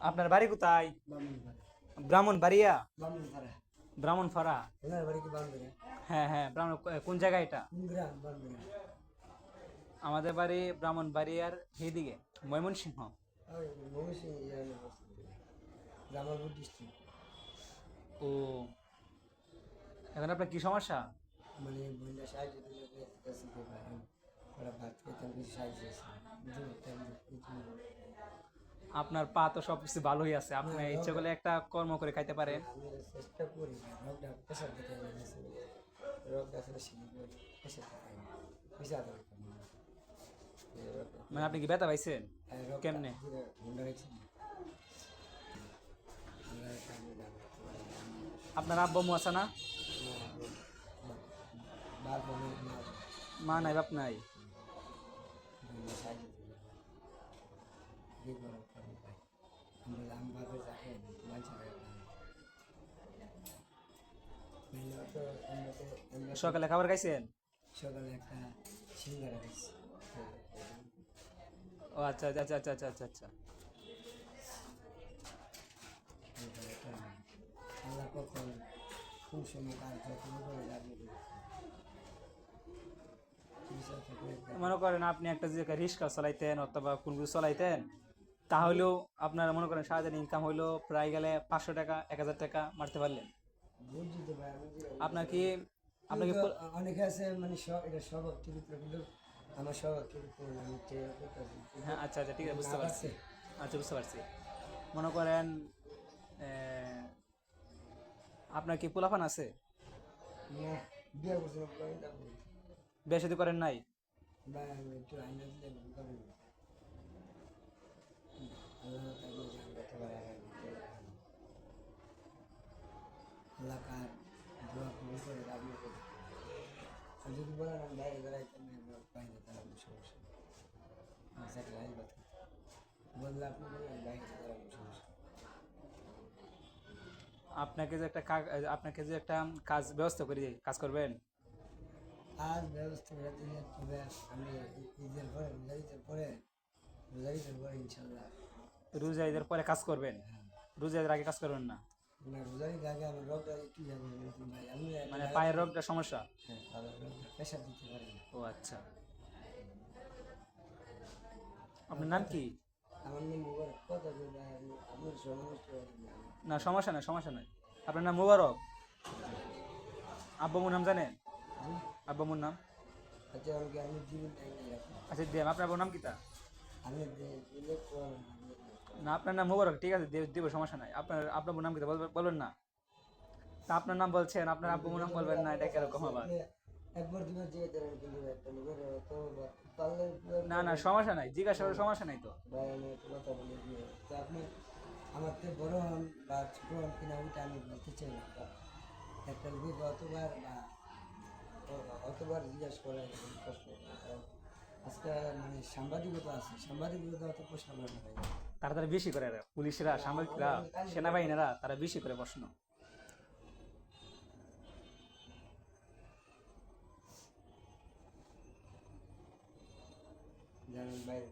আপনার বাড়ি কোথায়? বামুনপাড়া। ব্রাহ্মণবাড়িয়া? বামুনপাড়া। ব্রাহ্মণপাড়া? ওনার বাড়ি কি বামুনপাড়া? হ্যাঁ হ্যাঁ, ব্রাহ্মণ কোন জায়গা এটা? কোন গ্রাম বামুনপাড়া? আমাদের বাড়ি ব্রাহ্মণবাড়িয়ার এইদিকে, ময়মনসিংহ। ওই ময়মনসিংহ জামালপুর ডিস্ট্রিক্ট। ও, এখন আপনার কি সমস্যা? মানে বন্যা সাহায্য দিলে কাছে ওরা ভাত খেতাম কিছু সাহায্য আছে। আপনার পা তো সবকিছু ভালোই আছে, আপনি না, ইচ্ছে করলে একটা কর্ম করে খাইতে পারেন। আমি চেষ্টা করি রোগটা প্রেশার দিতে রোগটা আসলে শিখি করি প্রেশার দিতে বিষা দেবে মানে আপনি কি ব্যথা পাইছেন? কেমনে? হুন্ডা গেছি আপনার আব্বু আম্মু আছে না? বার মা নাই, বাপ নাই? সাহায্য দিলে আমি ভাবে যাকে সকালে খাবার খাইছেন? সকালে একটা সিঙ্গারা খাইছি। ও আচ্ছা আচ্ছা আচ্ছা আচ্ছা আচ্ছা আচ্ছা। আল্লাহ কখন কোন সময় কাজ যখন করে যাবে মনে করেন আপনি একটা যে রিক্সা চালাইতেন অথবা কোন কিছু চালাইতেন, তাহলেও আপনার মনে করেন সারাদিন ইনকাম হইলো প্রায় গেলে 500 টাকা 1000 টাকা মারতে পারলেন। বুঝছি তো ভাই আপনার কি আপনাকে অনেকে আছে মানে এটা স্বভাব চরিত্র কিন্তু আমার স্বভাব চরিত্র আমি হ্যাঁ আচ্ছা আচ্ছা ঠিক আছে, বুঝতে পারছি। আচ্ছা বুঝতে পারছি। মনে করেন আপনার কি পোলাপান আছে? না বিয়ে করছি না বিয়ে শাদী করেন নাই? ভাই আমি একটু আইনা দিলে করেন আল্লাহ তাকে জানতে পারে আল্লাহ কার দোয়া কবুল করে রাখবে আর যদি বলেন আমি বাইরে বেড়াইতাম পাই না তাহলে সমস্যা সেটা রাই কথা বললে আপনি বলেন বাইরে বেড়াবো সমস্যা আপনাকে যে একটা কাজ ব্যবস্থা করে দিই, কাজ করবেন? আর ব্যবস্থা করে দিলে তবে আমি ঈদের পরে রোজারিদের পরে ইনশাল্লাহ রোজা ঈদের পরে কাজ করবেন? রোজা ঈদের আগে কাজ করবেন না? না রোজারির আগে আমার রোগটা একটু যাবে ভাই আমি মানে পায়ের রোগটা সমস্যা? হ্যাঁ তাহলে রোগটা প্রেশার দিতে পারি না। ও আচ্ছা। আপনার নাম কি? আমার নাম মুবারক কথা বলবে আমার সমস্যা না সমস্যা নাই, সমস্যা নাই। আপনার নাম মুবারক? আব্বু নাম জানেন? আব্বু নাম? আচ্ছা আমাকে আমি জীবন টাইম রাখি আচ্ছা দিয়ে আপনার আব্বুর নাম কিতা? আমি দিলে না আপনার নাম মুবারক, ঠিক আছে দিব, সমস্যা নাই। আপনার আব্বুর নাম কিতা বলবেন না? তা আপনার নাম বলছেন, আপনার আব্বু নাম বলবেন না, এটা কিরকম আবার? একবার দুবার জিজ্ঞেস করেন কিন্তু একটা লোকের তো পারলে না না সমস্যা নাই, জিজ্ঞাসা করার সমস্যা নাই তো। ভাই আমি একটা কথা বলে দিয়ে তো আপনি আমার থেকে বড় হন বা ছোট হন কিনা ওইটা আমি বলতে চাই না একটা লোকের অতবার জিজ্ঞাসা করে কষ্ট কারণ আজকে মানে সাংবাদিকতা আছে সাংবাদিকতা অত প্রশ্ন করে না ভাই তারা বেশি করে, পুলিশরা সামরিকরা সেনাবাহিনীরা তারা বেশি করে প্রশ্ন। জানেন বাইরে